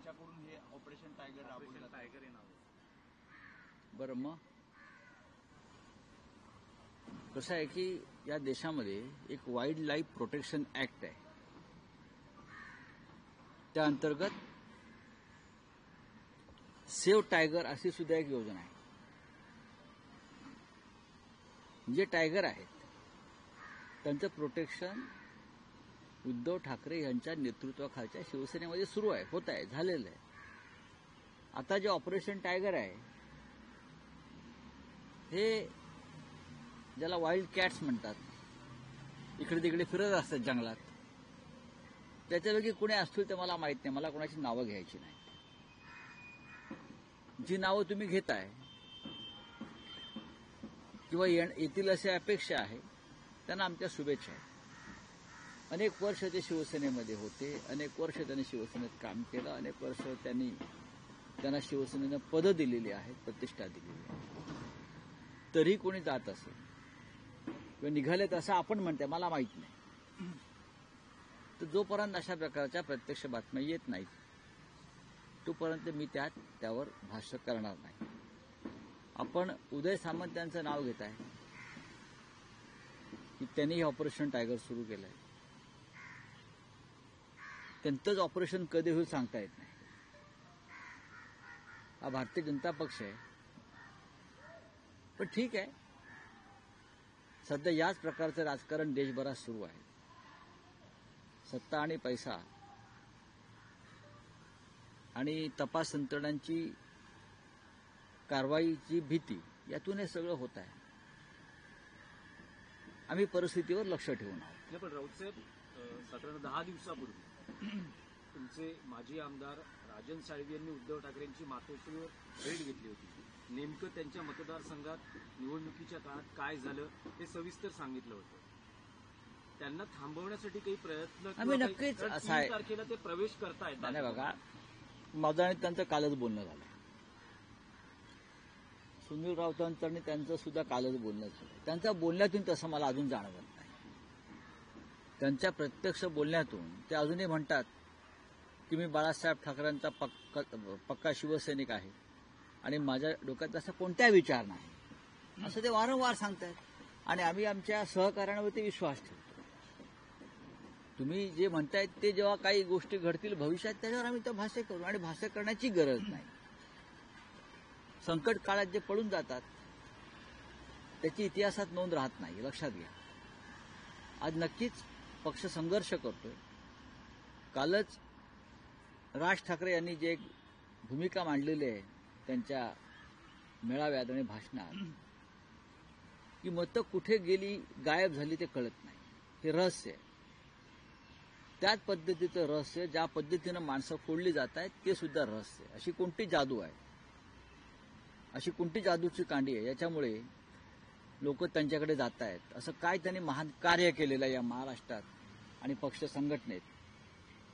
त्यांच्याकडून हे operation tiger राबवलं टायगर हे नाव. बरं, मग कसं आहे की या देशामध्ये एक वाईल्ड लाईफ प्रोटेक्शन ऍक्ट आहे. त्या अंतर्गत सेव्ह टायगर अशी सुद्धा एक योजना आहे. जे टायगर आहेत त्यांचं प्रोटेक्शन उद्धव ठाकरे यांच्या नेतृत्वाखालच्या शिवसेनेमध्ये सुरू आहे, होत आहे, झालेलं आहे. आता जे ऑपरेशन टायगर आहे हे ज्याला वाईल्ड कॅट्स म्हणतात, इकडे तिकडे फिरत असतात जंगलात, त्याच्यापैकी कुणी असतील ते मला माहित नाही, मला कोणाची नावं घ्यायची नाही. जी नावं तुम्ही घेताय किंवा येतील अशी अपेक्षा आहे त्यांना आमच्या शुभेच्छा आहेत. अनेक वर्ष ते शिवसेनेमध्ये होते, अनेक वर्ष त्यांनी शिवसेनेत काम केलं, अनेक वर्ष त्यांना शिवसेनेनं पदं दिलेली आहेत, प्रतिष्ठा दिलेली आहे. तरी कोणी जात असेल किंवा निघालेत असं आपण म्हणते, मला माहीत नाही. तर जोपर्यंत अशा प्रकारच्या प्रत्यक्ष बातम्या येत नाहीत तोपर्यंत मी त्यावर भाष्य करणार नाही. आपण उदय सामंत यांचं नाव घेत आहे की त्यांनी हे ऑपरेशन टायगर सुरू केलंय. त्यांचंच ऑपरेशन कधी होईल सांगता येत नाही. हा भारतीय जनता पक्ष आहे. पण ठीक आहे, सध्या याच प्रकारचं राजकारण देशभरात सुरू आहे. सत्ता आणि पैसा आणि तपास यंत्रणांची कारवाईची भीती, यातून हे सगळं होत आहे. आम्ही परिस्थितीवर लक्ष ठेवून आहोत. पण राऊत साहेब, साधारण 10 दिवसापूर्वी तुमचे माजी आमदार राजन साळवी यांनी उद्धव ठाकरेंची मातोश्रीवर भेट घेतली होती. नेमकं त्यांच्या मतदारसंघात निवडणुकीच्या काळात काय झालं हे सविस्तर सांगितलं होतं. त्यांना थांबवण्यासाठी काही प्रयत्न आम्ही नक्कीच 3 तारखेला ते प्रवेश करतायत. नाही बघा, माझं आणि त्यांचं कालच बोलणं झालं. सुनील राऊतांचं त्यांचं सुद्धा कालच बोलणं झालं. त्यांच्या बोलण्यातून तसं मला अजून जाणवत नाही. त्यांच्या प्रत्यक्ष बोलण्यातून ते अजूनही म्हणतात की मी बाळासाहेब ठाकरेंचा पक्का शिवसैनिक आहे आणि माझ्या डोक्यात असा कोणताही विचार नाही, असं ते वारंवार सांगतात. आणि आम्ही आमच्या सहकार्यांवरती विश्वास ठेवतो. तुम्ही जे म्हणतायत ते जेव्हा काही गोष्टी घडतील भविष्यात त्याच्यावर आम्ही तर भाष्य करू, आणि भाष्य करण्याची गरज नाही. संकट काळात जे पळून जातात त्याची इतिहासात नोंद राहत नाही, लक्षात घ्या. आज नक्कीच पक्ष संघर्ष करतोय. कालच राज ठाकरे यांनी जे एक भूमिका मांडलेली आहे त्यांच्या मेळाव्यात आणि भाषणात, की मतं कुठे गेली, गायब झाली ते कळत नाही, हे रहस्य आहे. त्याच पद्धतीचं रहस्य, ज्या पद्धतीनं माणसं फोडली जात आहेत ते सुद्धा रहस्य आहे. अशी कोणती जादू आहे, अशी कोणती जादूची कांडी आहे याच्यामुळे लोक त्यांच्याकडे जात आहेत? असं काय त्यांनी महान कार्य केलेलं आहे या महाराष्ट्रात आणि पक्ष संघटनेत?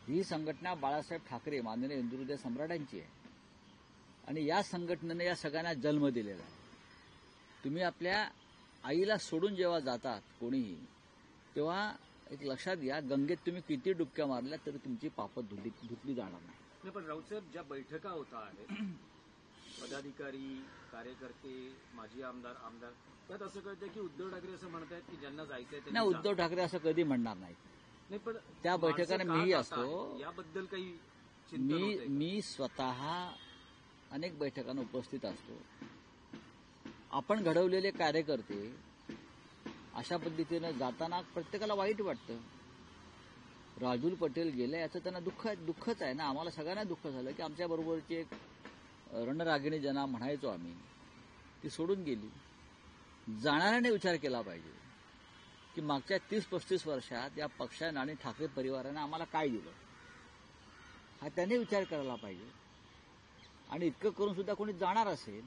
ही संघटना बाळासाहेब ठाकरे, माननीय हिंदुहृदय सम्राटांची आहे आणि या संघटनेने या सगळ्यांना जन्म दिलेला आहे. तुम्ही आपल्या आईला सोडून जेव्हा जातात कोणीही, तेव्हा एक लक्षात घ्या, गंगेत तुम्ही किती डुबक्या मारल्या तरी तुमची पापं धुतली जाणार नाही. पण राऊत साहेब, ज्या बैठका होता आहेत, पदाधिकारी, कार्यकर्ते, माजी आमदार, त्यात असं कळतं की उद्धव ठाकरे असं म्हणतायत की ज्यांना जायचंय नाही, उद्धव ठाकरे असं कधी म्हणणार नाहीत. नाही, पण त्या बैठकांना मीही असतो, याबद्दल काही मी स्वतः अनेक बैठकांना उपस्थित असतो. आपण घडवलेले कार्यकर्ते अशा पद्धतीनं जाताना प्रत्येकाला वाईट वाटतं. राजूल पटेल गेले याचं त्यांना दुःखच आहे ना. आम्हाला सगळ्यांना दुःख झालं की आमच्या बरोबरची एक रणरागिणी ज्यांना म्हणायचो आम्ही, ती सोडून गेली. जाणाऱ्याने विचार केला पाहिजे की मागच्या 30-35 वर्षात या पक्षानं आणि ठाकरे परिवारानं आम्हाला काय दिलं, हा त्याने विचार करायला पाहिजे. आणि इतकं करून सुद्धा कोणी जाणार असेल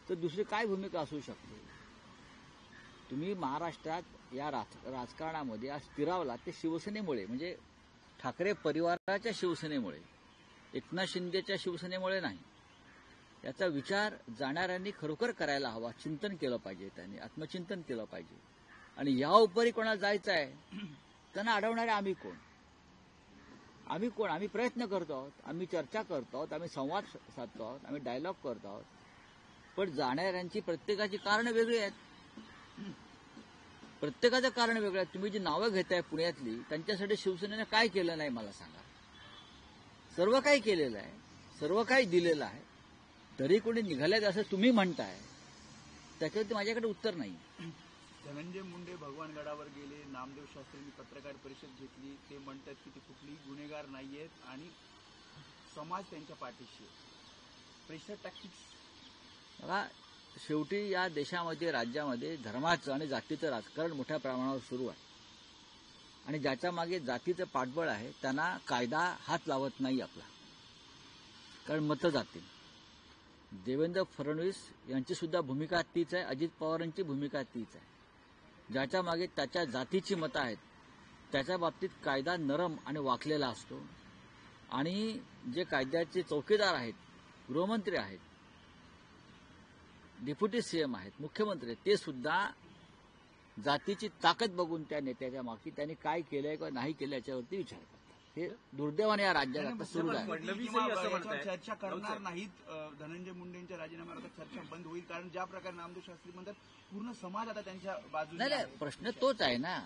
तर दुसरी काय भूमिका असू शकते? तुम्ही महाराष्ट्रात या राजकारणामध्ये आज स्थिरावला ते शिवसेनेमुळे, म्हणजे ठाकरे परिवाराच्या शिवसेनेमुळे, एकनाथ शिंदेच्या शिवसेनेमुळे नाही. याचा विचार जाणाऱ्यांनी खरोखर करायला हवा. चिंतन केलं पाहिजे, त्यांनी आत्मचिंतन केलं पाहिजे. आणि या उपरी कोणाला जायचं आहे त्यांना अडवणारे आम्ही कोण? आम्ही कोण? आम्ही प्रयत्न करतो आहोत, आम्ही चर्चा करतो आहोत, आम्ही संवाद साधतो आहोत, आम्ही डायलॉग करतो आहोत. पण जाणाऱ्यांची प्रत्येकाची कारणं वेगळी आहेत. प्रत्येकाचं कारण वेगळं आहे. तुम्ही जी नावं घेताय पुण्यातली, त्यांच्यासाठी शिवसेनेनं काय केलं नाही मला सांगा. सर्व काही केलेलं आहे, सर्व काही दिलेलं आहे, तरी कोणी निघाल्यात असं तुम्ही म्हणताय, त्याच्यावरती माझ्याकडे उत्तर नाही. धनंजय मुंडे भगवानगडावर गेले, नामदेव शास्त्रींनी पत्रकार परिषद घेतली, ते म्हणतात की ते कुठलीही गुन्हेगार नाहीयेत आणि समाज त्यांच्या पाठीशी आहे. Pressure tactics. बघा, शेवटी या देशामध्ये, राज्यामध्ये धर्माचं आणि जातीचं राजकारण मोठ्या प्रमाणावर सुरू आहे आणि ज्याच्या मागे जातीचं पाठबळ आहे त्यांना कायदा हात लावत नाही आपला, कारण मतं जातील. देवेंद्र फडणवीस यांची सुद्धा भूमिका तीच आहे, अजित पवारांची भूमिका तीच आहे. ज्याच्या मागे त्याच्या जातीची मतं आहेत त्याच्या बाबतीत कायदा नरम आणि वाकलेला असतो आणि जे कायद्याचे चौकीदार आहेत, गृहमंत्री आहेत, डेप्युटी सीएम आहेत, मुख्यमंत्री आहेत, ते सुद्धा जातीची ताकद बघून त्या नेत्याच्या मागची त्यांनी काय केलंय किंवा नाही केलं याच्यावरती विचार करतात. हे दुर्दैवाने या राज्यात आता सुरू आहे. फडणवीसही असं म्हणतायत. चर्चा करणार नाहीत धनंजय मुंडेंच्या राजीनाम्यावर. आता चर्चा बंद होईल, कारण ज्या प्रकारे नामदेव शास्त्री म्हणतात पूर्ण समाज आता त्यांच्या बाजूने नाही, आहे. प्रश्न तोच आहे ना.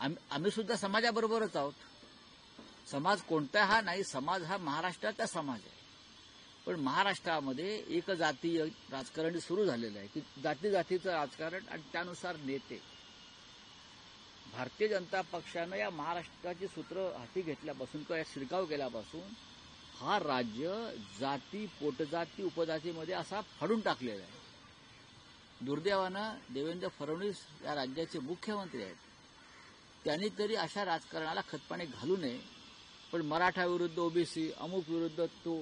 आम्ही सुद्धा समाजाबरोबरच आहोत. समाज कोणता हा नाही, समाज हा महाराष्ट्राचा समाज आहे. पण महाराष्ट्रामध्ये एक जातीय राजकारण सुरू झालेलं आहे की जातीचं राजकारण आणि त्यानुसार नेते. भारतीय जनता पक्षानं या महाराष्ट्राची सूत्र हाती घेतल्यापासून किंवा शिरकाव केल्यापासून हा राज्य जाती, पोटजाती, उपजातीमध्ये असा फाडून टाकलेला आहे. दुर्दैवानं देवेंद्र फडणवीस या राज्याचे मुख्यमंत्री आहेत. त्यांनी तरी अशा राजकारणाला खतपाणी घालू नये. पण मराठा विरुद्ध ओबीसी, अमुक विरुद्ध तो,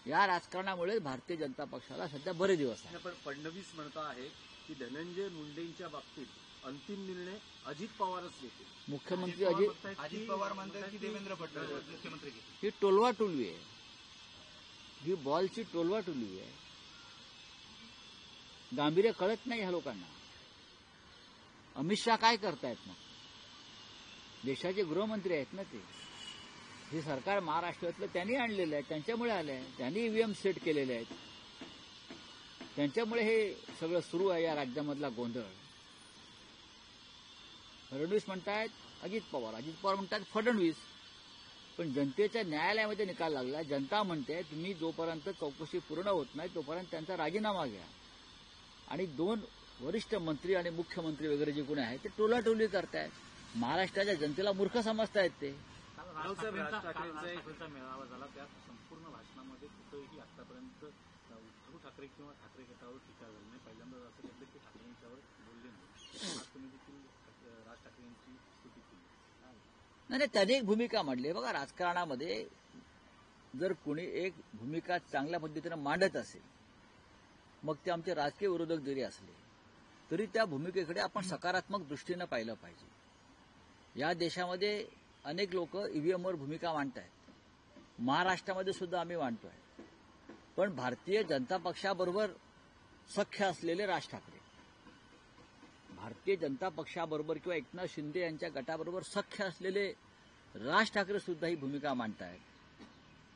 या राजकारणामुळे भारतीय जनता पक्षाला सध्या बरे दिवस आहेत. पण फडणवीस म्हणत आहे की धनंजय मुंडेंच्या बाबतीत अंतिम निर्णय अजित पवारच घेतील. मुख्यमंत्री अजित पवार म्हणतात की देवेंद्र फडणवीस मुख्यमंत्री घेतील. ही टोलवाटोलवी आहे, ही बॉलची टोलवाटोलवी आहे. गांभीर्य कळत नाही ह्या लोकांना. अमित शहा काय करतायत मग? देशाचे गृहमंत्री आहेत ना ते. हे सरकार महाराष्ट्रातलं त्यांनी आणलेलं आहे, त्यांच्यामुळे आलं आहे. त्यांनी ईव्हीएम सेट केलेले आहेत, त्यांच्यामुळे हे सगळं सुरू आहे या राज्यामधला गोंधळ. फडणवीस म्हणतायत अजित पवार, अजित पवार म्हणतात फडणवीस. पण जनतेच्या न्यायालयामध्ये निकाल लागला. जनता म्हणते तुम्ही जोपर्यंत चौकशी पूर्ण होत नाही तोपर्यंत त्यांचा राजीनामा घ्या. आणि 2 वरिष्ठ मंत्री आणि मुख्यमंत्री वगैरे जे कोणी आहेत ते टोलाटोली करतायत. महाराष्ट्राच्या जनतेला मूर्ख समजतायत ते. राज ठाकरेंचा एक मेळावा झाला, त्यात संपूर्ण भाषणामध्ये कुठेही आतापर्यंत उद्धव ठाकरे किंवा ठाकरे गटावर टीका झाली नाही. पहिल्यांदाच असं घडलं की ठाकरे यांच्यावर बोलले नाही. आज तुम्ही देखील राज ठाकरे यांची स्तुती केली. नाही, त्याने एक भूमिका मांडली. बघा, राजकारणामध्ये जर कोणी एक भूमिका चांगल्या पद्धतीनं मांडत असेल, मग ते आमचे राजकीय विरोधक जरी असले तरी त्या भूमिकेकडे आपण सकारात्मक दृष्टीनं पाहिलं पाहिजे. या देशामध्ये अनेक लोक ईव्हीएमवर भूमिका मांडतायत. महाराष्ट्रामध्ये सुद्धा आम्ही मांडतोय. पण भारतीय जनता पक्षाबरोबर सख्य असलेले राज ठाकरे, भारतीय जनता पक्षाबरोबर किंवा एकनाथ शिंदे यांच्या गटाबरोबर सख्य असलेले राज ठाकरे सुद्धा ही भूमिका मांडतायत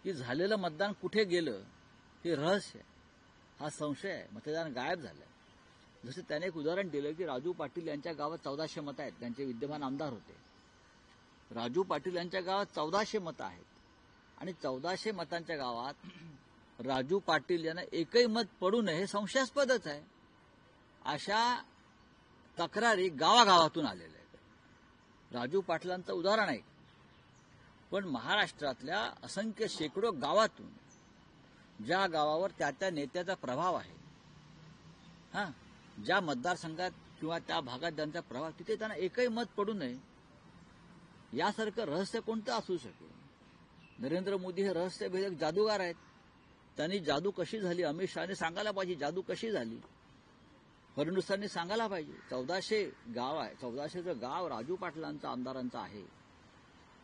की झालेलं मतदान कुठे गेलं हे रहस्य आहे, हा संशय आहे, मतदान गायब झालं. जसं त्याने एक उदाहरण दिलं की राजू पाटील यांच्या गावात 1400 मतं आहेत. त्यांचे विद्यमान आमदार होते. राजू पाटील यांच्या गावात 1400 मतं आहेत आणि 1400 मतांच्या गावात राजू पाटील यांना एकही मत पडू नये हे संशयास्पदच आहे. अशा तक्रारी गावागावातून आलेल्या आहेत. राजू पाटलांचं उदाहरण आहे. पण महाराष्ट्रातल्या असंख्य शेकडो गावातून, ज्या गावावर त्या नेत्याचा प्रभाव आहे, ज्या मतदारसंघात किंवा त्या भागात ज्यांचा प्रभाव, तिथे त्यांना एकही मत पडू नये यासारखं रहस्य कोणतं असू शकेल? नरेंद्र मोदी हे रहस्यभेदक जादूगार आहेत. त्यांनी जादू कशी झाली अमित शहाने सांगायला पाहिजे. जादू कशी झाली फडणवीसांनी सांगायला पाहिजे. 1400 गाव आहे, 1400चं गाव राजू पाटलांचं आमदारांचं आहे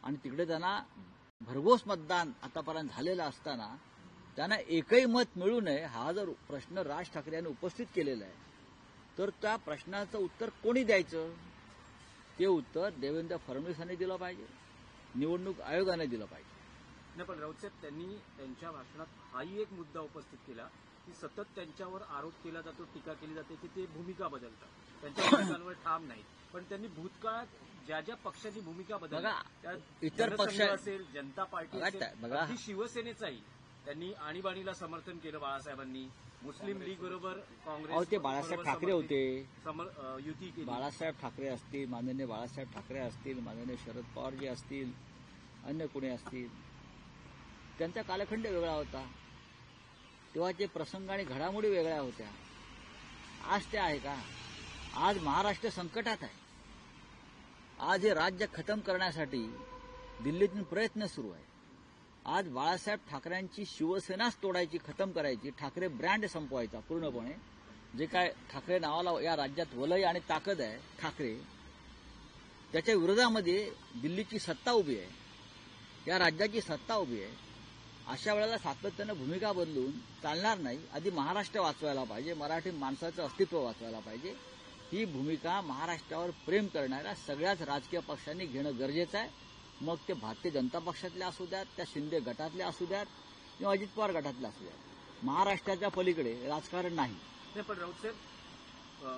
आणि तिकडे त्यांना भरघोस मतदान आतापर्यंत झालेलं असताना त्यांना एकही मत मिळू नये हा जर प्रश्न राज ठाकरे यांनी उपस्थित केलेला आहे, तर त्या प्रश्नाचं उत्तर कोणी द्यायचं? ते उत्तर देवेंद्र फडणवीसांनी दिलं पाहिजे. निवडणूक आयोगाने दिलं पाहिजे. नाही, पण राऊत साहेब त्यांनी त्यांच्या भाषणात हाही एक मुद्दा उपस्थित केला की सतत त्यांच्यावर आरोप केला जातो, टीका केली जाते की ते भूमिका बदलतात, त्यांच्या भूमिकांवर ठाम नाही. पण त्यांनी भूतकाळात ज्या ज्या पक्षाची भूमिका बदलली बघा, त्यात इतर जनसंघ पक्ष असेल, जनता पार्टी बघा, असेल, बघा. अगदी शिवसेनेचाही त्यांनी आणीबाणीला समर्थन केलं बाळासाहेबांनी. मुस्लिम लीग बरोबर अहो, काँग्रेस ते बाळासाहेब ठाकरे होते. युती केली. बाळासाहेब ठाकरे असतील, माननीय बाळासाहेब ठाकरे असतील, माननीय शरद पवार जे असतील, अन्य कोणी असतील, त्यांचा कालखंड वेगळा होता. तेव्हाचे प्रसंग आणि घडामोडी वेगळ्या होत्या. आज ते आहे का? आज महाराष्ट्र संकटात आहे. आज हे राज्य खतम करण्यासाठी दिल्लीतून प्रयत्न सुरू आहे. आज बाळासाहेब ठाकरेंची शिवसेनाच तोडायची, खतम करायची, ठाकरे ब्रँड संपवायचा पूर्णपणे. जे काय ठाकरे नावाला या राज्यात वलय आणि ताकद आहे ठाकरे, त्याच्या विरोधामध्ये दिल्लीची सत्ता उभी आहे, या राज्याची सत्ता उभी आहे. अशा वेळेला सातत्यानं भूमिका बदलून चालणार नाही. आधी महाराष्ट्र वाचवायला पाहिजे, मराठी माणसाचं अस्तित्व वाचवायला पाहिजे. ही भूमिका महाराष्ट्रावर प्रेम करणाऱ्या सगळ्याच राजकीय पक्षांनी घेणं गरजेचं आहे. मग ते भारतीय जनता पक्षातले असू द्यात, त्या शिंदे गटातले असू द्यात किंवा अजित पवार गटातले असू द्यात. महाराष्ट्राच्या पलीकडे राजकारण नाही. नाही, पण राऊत साहेब,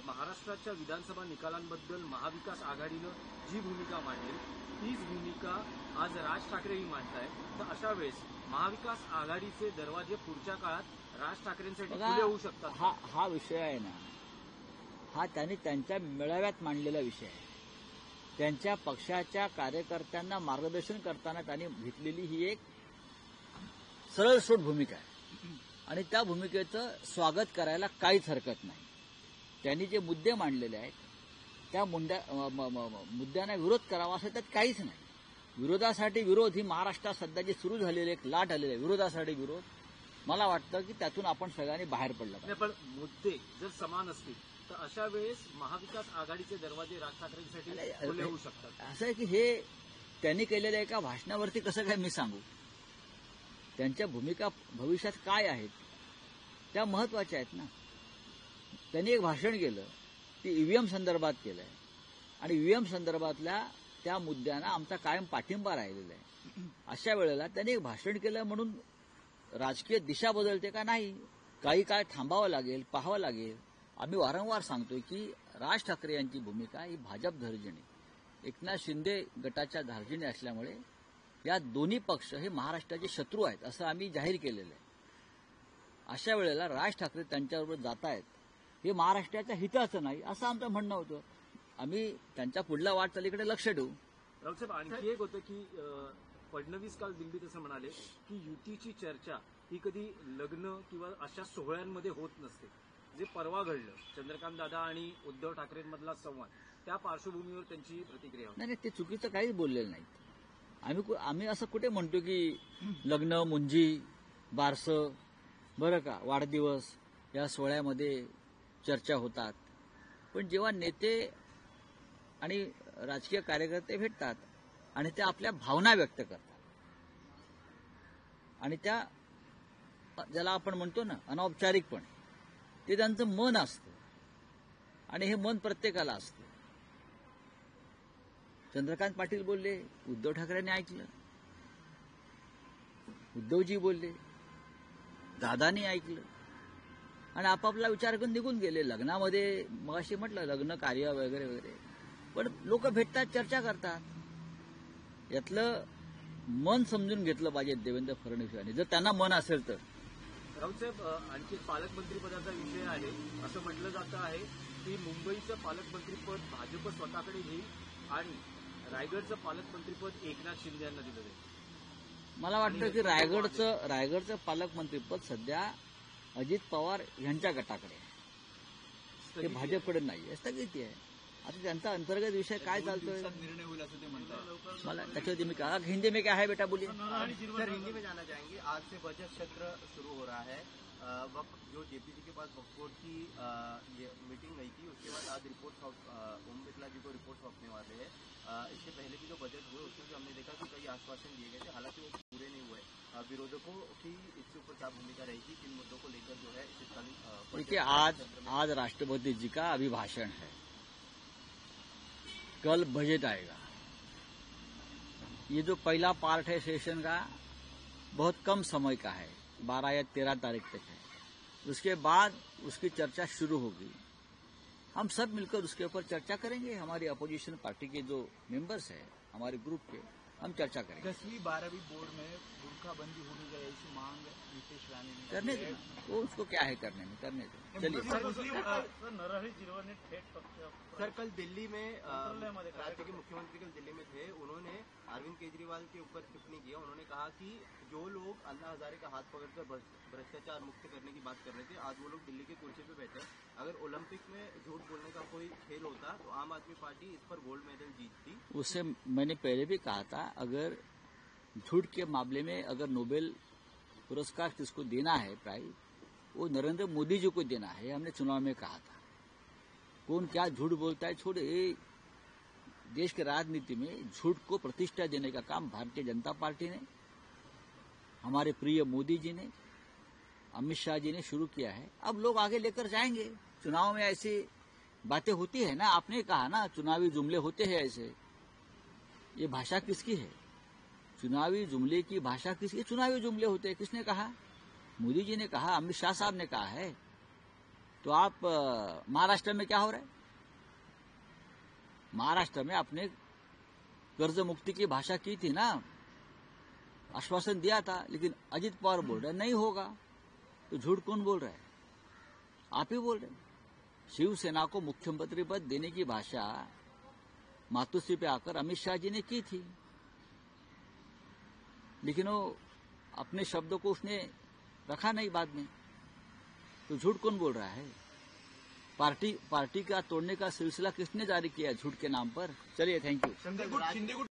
महाराष्ट्राच्या विधानसभा निकालांबद्दल महाविकास आघाडीनं जी भूमिका मांडली तीच भूमिका आज राज ठाकरेही मांडतायत. तर अशा वेळेस महाविकास आघाडीचे दरवाजे पुढच्या काळात राज ठाकरेंसाठी खुले होऊ शकतात. हा विषय आहे ना, हा त्यांनी त्यांच्या मेळाव्यात मांडलेला विषय आहे. त्यांच्या पक्षाच्या कार्यकर्त्यांना मार्गदर्शन करताना त्यांनी घेतलेली ही एक सरळसोट भूमिका आहे आणि त्या भूमिकेचं स्वागत करायला काहीच हरकत नाही. त्यांनी जे मुद्दे मांडलेले आहेत त्या मुद्द्यांना विरोध करावा असं त्यात काहीच नाही. विरोधासाठी विरोध ही महाराष्ट्रात सध्या जी सुरू झालेली एक लाट आलेली आहे, विरोधासाठी विरोध, मला वाटतं की त्यातून आपण सगळ्यांनी बाहेर पडलं पाहिजे. पण मुद्दे जर समान असतील तर अशा वेळेस महाविकास आघाडीचे दरवाजे राज ठाकरेंसाठी खुले होऊ शकतात. असं आहे की हे त्यांनी केलेल्या एका भाषणावरती कसं काय मी सांगू. त्यांच्या भूमिका भविष्यात काय आहेत त्या महत्वाच्या आहेत ना. त्यांनी एक भाषण केलं, ते ईव्हीएम संदर्भात केलंय आणि ईव्हीएम संदर्भातल्या त्या मुद्द्यांना आमचा कायम पाठिंबा राहिलेला आहे. अशा वेळेला त्यांनी एक भाषण केलं म्हणून राजकीय दिशा बदलते का? नाही. काही काळ थांबावं लागेल, पाहावं लागेल. आम्ही वारंवार सांगतोय की राज ठाकरे यांची भूमिका ही भाजप धार्जिणी, एकनाथ शिंदे गटाच्या धार्जिणी असल्यामुळे या दोन्ही पक्ष हे महाराष्ट्राचे शत्रू आहेत असं आम्ही जाहीर केलेलं आहे. अशा वेळेला राज ठाकरे त्यांच्याबरोबर जात आहेत हे महाराष्ट्राच्या हिताचं नाही असं आमचं म्हणणं होतं. आम्ही त्यांच्या पुढल्या वाटचालीकडे लक्ष ठेवू. राऊत साहेब, आणखी एक होतं की फडणवीस काल दिल्लीत असं म्हणाले की युतीची चर्चा ही कधी लग्न किंवा अशा सोहळ्यांमध्ये होत नसते. जे परवा घडलं चंद्रकांत दादा आणि उद्धव ठाकरेंमधला संवाद, त्या पार्श्वभूमीवर त्यांची प्रतिक्रिया होती. नाही, ते चुकीचं काहीच बोललेलं नाही. आम्ही असं कुठे म्हणतो की लग्न, मुंजी, बारसं, बरं का, वाढदिवस या सोहळ्यामध्ये चर्चा होतात. पण जेव्हा नेते आणि राजकीय कार्यकर्ते भेटतात आणि ते आपल्या भावना व्यक्त करतात आणि त्या ज्याला आपण म्हणतो ना अनौपचारिकपणे, ते त्यांचं मन असतं आणि हे मन प्रत्येकाला असतं. चंद्रकांत पाटील बोलले, उद्धव ठाकरेंनी ऐकलं, उद्धवजी बोलले, दादानी ऐकलं आणि आपापला विचार करून निघून गेले. लग्नामध्ये मगाशी म्हटलं लग्न कार्य वगैरे वगैरे, पण लोक भेटतात, चर्चा करतात. यातलं मन समजून घेतलं पाहिजे देवेंद्र फडणवीस यांनी, जर त्यांना मन असेल तर. राऊत साहेब, आणखी पालकमंत्रीपदाचा विषय आहे. असं म्हटलं जातं आहे की मुंबईचं पालकमंत्रीपद भाजप स्वतःकडे घेईल आणि रायगडचं पालकमंत्रीपद एकनाथ शिंदे यांना दिलं जाईल. मला वाटतं की रायगडचं पालकमंत्रीपद सध्या अजित पवार यांच्या गटाकडे आहे, ते भाजपकडे नाही. स्थगिती आहे. आता त्यांचा अंतर्गत विषय काय चालतोय निर्णय होईल असं ते म्हणतात. मला त्याच्यावरती मी कहा हिंदी में क्या है बेटा बोलिए. सर, हिंदी में जाना चाहेंगे. आज से बजट सत्र शुरू हो रहा है. वक्त जो जेपीसी के पास वक्फ बोर्ड की ये मीटिंग गई थी, उसके बाद आज रिपोर्ट ओम बिरला जी को रिपोर्ट सौंपने वाले हैं. इससे पहले भी जो बजट हुए उसमें भी हमने देखा कि कई आश्वासन दिए गए थे, हालांकि वो पूरे नहीं हुए. विरोधकों की इसके ऊपर क्या भूमिका रहेगी, किन मुद्दों को लेकर जो है शीतकालीन. देखिए, आज राष्ट्रपति जी का अभिभाषण है, कल बजट आएगा ये जो पहला पार्ट है सेशन का बहुत कम समय का है, 12 या 13 तारीख तक है। उसके बाद उसकी चर्चा शुरू होगी। हम सब मिलकर उसके ऊपर चर्चा करेंगे। हमारी अपोजिशन पार्टी के जो मेंबर्स हैं हमारे ग्रुप के, हम चर्चा करेंगे। 10वीं 12वीं बोर्ड में बुरखाबंदी होनी चाहिए ऐसी मांग नीतीश राणे ने करने की है। देना, वो उसको क्या है करने में, करने दो। चलिए सर, नरहरी झिरवळने थेट सर कल दिल्ली में मंत्रालयामध्ये काय राज्य के मुख्यमंत्री कल दिल्ली में थे, उन्होंने अरविंद केजरीवाल के ऊपर टिप्पणी की। उन्होंने कहा कि जो लोग अन्ना हजारे का हाथ पकड़कर भ्रष्टाचार मुक्त करने की बात कर रहे थे, आज वो लोग दिल्ली के कुर्सी पे बैठे हैं। अगर ओलंपिक में झूठ बोलने का कोई खेल होता तो आम आदमी पार्टी इस पर गोल्ड मेडल जीतती। उससे मैंने पहले भी कहा था, अगर झूठ के मामले में अगर नोबेल पुरस्कार किसको देना है प्राइज, वो नरेंद्र मोदी जी को देना है। हमने चुनाव में कहा था। कौन क्या झूठ बोलता है छोड़े, देश की राजनीति में झूठ को प्रतिष्ठा देने का काम भारतीय जनता पार्टी ने, हमारे प्रिय मोदी जी ने, अमित शाह जी ने शुरू किया है। अब लोग आगे लेकर जाएंगे। चुनाव में ऐसी बातें होती है ना, आपने कहा ना चुनावी जुमले होते हैं ऐसे। ये भाषा किसकी है? चुनावी जुमले की भाषा किसकी? चुनावी जुमले होते हैं। किसने कहा? मोदी जी ने कहा, अमित शाह साहब ने कहा है। तो आप महाराष्ट्र में क्या हो रहा है? महाराष्ट्र में आपने कर्ज मुक्ति की भाषा की थी ना, आश्वासन दिया था, लेकिन अजित पवार बोल रहे नहीं होगा। तो झूठ कौन बोल रहा है? आप ही बोल रहे हैं। शिवसेना को मुख्यमंत्री पद देने की भाषा मातोश्री पे आकर अमित शाह जी ने की थी, लेकिन वो अपने शब्दों को उसने रखा नहीं बाद में। तो झूठ कौन बोल रहा है? पार्टी का तोड़ने का सिलसिला किसने जारी किया झूठ के नाम पर? चलिए, थैंक यू। शिंदे गुट